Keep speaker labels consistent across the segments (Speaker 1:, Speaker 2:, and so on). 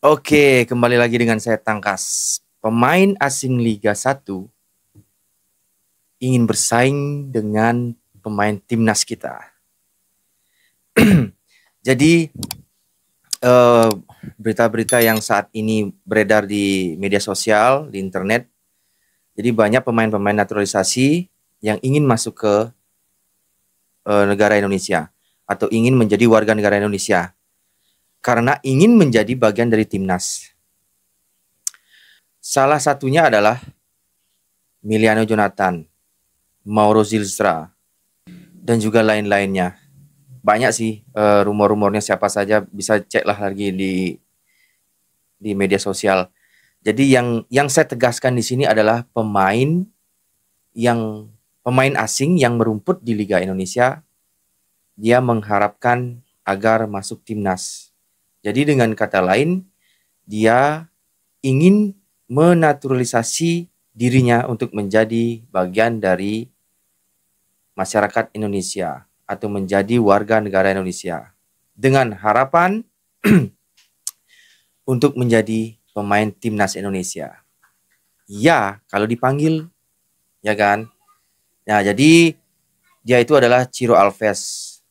Speaker 1: Oke, kembali lagi dengan saya Tangkas. Pemain asing Liga 1 ingin bersaing dengan pemain timnas kita. Jadi, eh, berita-berita yang saat ini beredar di media sosial, di internet, jadi banyak pemain-pemain naturalisasi yang ingin masuk ke negara Indonesia atau ingin menjadi warga negara Indonesia karena ingin menjadi bagian dari timnas. Salah satunya adalah Miliano Jonathan, Mauro Zilstra, dan juga lain-lainnya. Banyak sih rumor-rumornya, siapa saja bisa cek lah lagi di media sosial. Jadi yang saya tegaskan di sini adalah yang pemain asing yang merumput di Liga Indonesia, dia mengharapkan agar masuk timnas. Jadi dengan kata lain, dia ingin menaturalisasi dirinya untuk menjadi bagian dari masyarakat Indonesia atau menjadi warga negara Indonesia dengan harapan untuk menjadi pemain timnas Indonesia. Ya, kalau dipanggil, ya kan? Nah, jadi dia itu adalah Ciro Alves,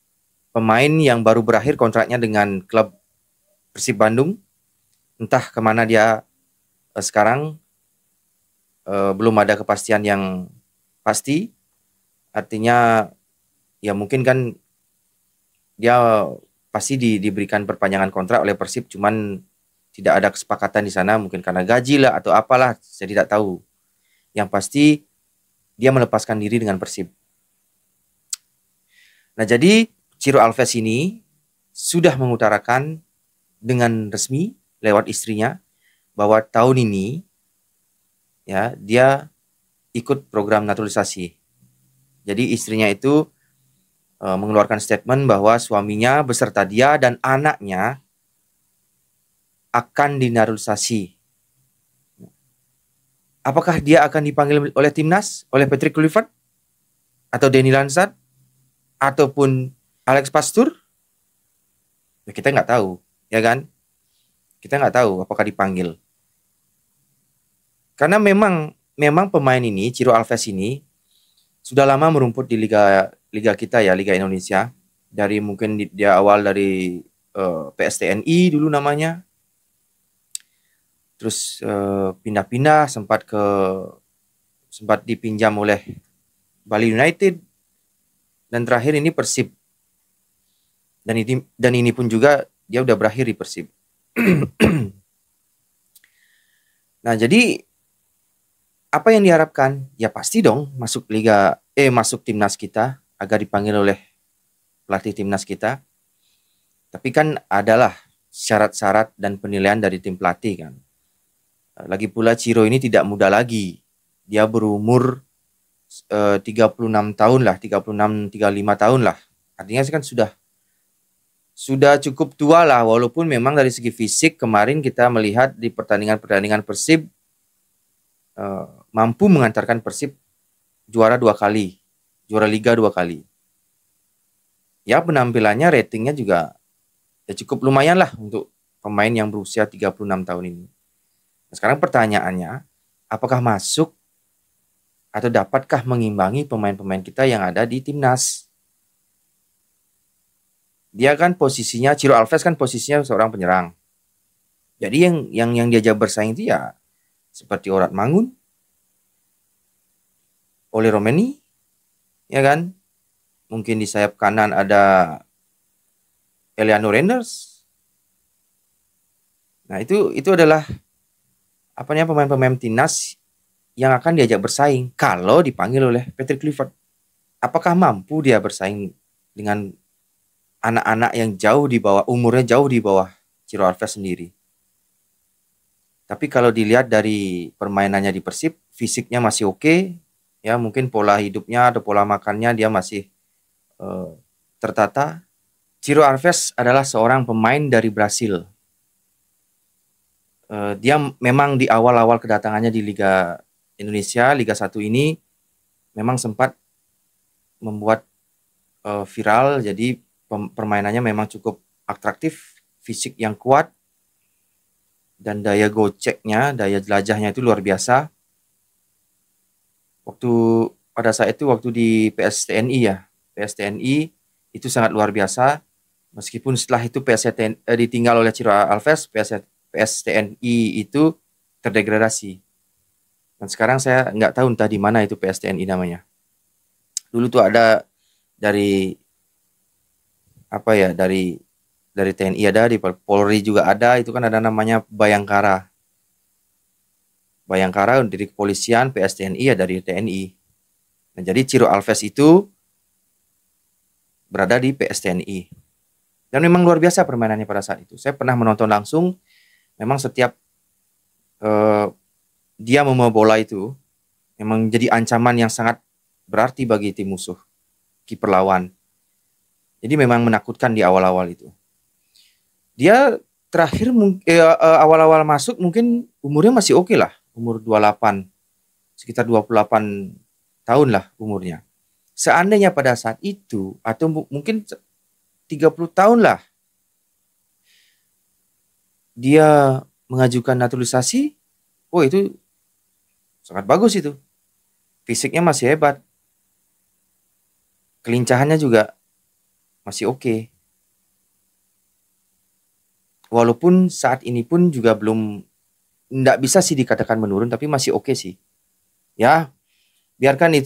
Speaker 1: pemain yang baru berakhir kontraknya dengan klub Persib Bandung. Entah kemana dia sekarang, belum ada kepastian yang pasti. Artinya, ya mungkin kan dia pasti diberikan perpanjangan kontrak oleh Persib, cuman tidak ada kesepakatan di sana, mungkin karena gaji lah atau apalah, saya tidak tahu. Yang pasti dia melepaskan diri dengan Persib. Nah, jadi Ciro Alves ini sudah mengutarakan dengan resmi lewat istrinya bahwa tahun ini ya dia ikut program naturalisasi. Jadi istrinya itu mengeluarkan statement bahwa suaminya beserta dia dan anaknya akan dinaturalisasi. Apakah dia akan dipanggil oleh timnas, oleh Patrick Kluivert, atau Denny Lansat, ataupun Alex Pastur? Ya, kita nggak tahu, ya kan? Kita nggak tahu apakah dipanggil. Karena memang pemain ini, Ciro Alves ini, sudah lama merumput di liga kita ya, Liga Indonesia. Dari mungkin dia awal dari PSTNI dulu namanya. Terus pindah-pindah sempat dipinjam oleh Bali United, dan terakhir ini Persib. Dan ini pun juga dia udah berakhir di Persib. Nah, jadi apa yang diharapkan? Ya pasti dong masuk timnas kita agar dipanggil oleh pelatih timnas kita. Tapi kan adalah syarat-syarat dan penilaian dari tim pelatih kan. Lagi pula Ciro ini tidak muda lagi. Dia berumur 36 tahun lah, 36 35 tahun lah. Artinya kan sudah cukup tua lah, walaupun memang dari segi fisik kemarin kita melihat di pertandingan-pertandingan Persib mampu mengantarkan Persib juara 2 kali, juara Liga 2 kali. Ya penampilannya, ratingnya juga ya cukup lumayan lah untuk pemain yang berusia 36 tahun ini. Nah, sekarang pertanyaannya, apakah masuk atau dapatkah mengimbangi pemain-pemain kita yang ada di timnas? Dia kan posisinya, Ciro Alves kan posisinya seorang penyerang. Jadi yang diajak bersaing itu ya seperti Orat Mangun, Ole Romeni, ya kan? Mungkin di sayap kanan ada Eliano Renders. Nah, itu adalah pemain-pemain timnas yang akan diajak bersaing kalau dipanggil oleh Patrick Kluivert. Apakah mampu dia bersaing dengan anak-anak yang umurnya jauh di bawah Ciro Alves sendiri? Tapi kalau dilihat dari permainannya di Persib, fisiknya masih oke, ya mungkin pola hidupnya atau pola makannya dia masih tertata. Ciro Alves adalah seorang pemain dari Brasil. Dia memang di awal-awal kedatangannya di Liga Indonesia, Liga 1 ini memang sempat membuat viral. Jadi permainannya memang cukup atraktif, fisik yang kuat. dan daya goceknya, daya jelajahnya itu luar biasa. Pada saat itu waktu di PSTNI ya, PSTNI itu sangat luar biasa. Meskipun setelah itu ditinggal oleh Ciro Alves, PSTNI itu terdegradasi. Dan sekarang saya nggak tahu entah di mana itu PSTNI namanya. Dulu tuh ada dari apa ya, dari TNI ada, di Polri juga ada, itu kan ada namanya Bayangkara. Bayangkara dari kepolisian, PSTNI ya dari TNI. Nah, jadi Ciro Alves itu berada di PSTNI. Dan memang luar biasa permainannya pada saat itu. Saya pernah menonton langsung, memang setiap dia membawa bola itu memang jadi ancaman yang sangat berarti bagi tim musuh, kiper lawan. Jadi memang menakutkan di awal-awal itu. Dia terakhir awal-awal masuk mungkin umurnya masih oke lah, umur 28, sekitar 28 tahun lah umurnya. Seandainya pada saat itu, atau mungkin 30 tahun lah, dia mengajukan naturalisasi, oh itu sangat bagus itu. Fisiknya masih hebat. Kelincahannya juga masih oke. Walaupun saat ini pun juga belum, nggak bisa sih dikatakan menurun, tapi masih oke sih. Ya, biarkanlah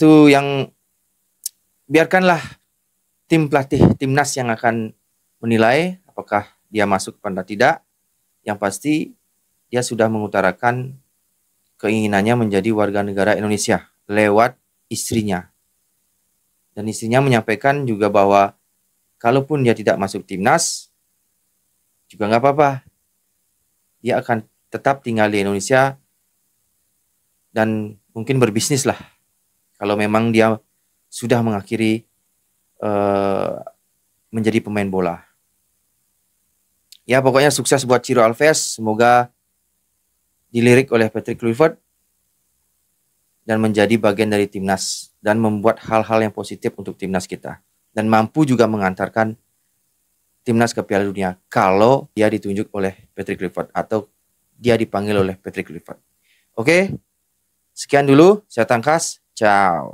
Speaker 1: tim pelatih timnas yang akan menilai apakah dia masuk atau tidak. Yang pasti dia sudah mengutarakan keinginannya menjadi warga negara Indonesia lewat istrinya. Dan istrinya menyampaikan juga bahwa kalaupun dia tidak masuk timnas, juga nggak apa-apa. Dia akan tetap tinggal di Indonesia dan mungkin berbisnis lah. Kalau memang dia sudah mengakhiri menjadi pemain bola. Ya pokoknya sukses buat Ciro Alves. Semoga dilirik oleh Patrick Kluivert dan menjadi bagian dari timnas dan membuat hal-hal yang positif untuk timnas kita. Dan mampu juga mengantarkan timnas ke Piala Dunia kalau dia ditunjuk oleh Patrick Kluivert atau dia dipanggil oleh Patrick Kluivert. Oke, sekian dulu. Saya Tangkas. Ciao.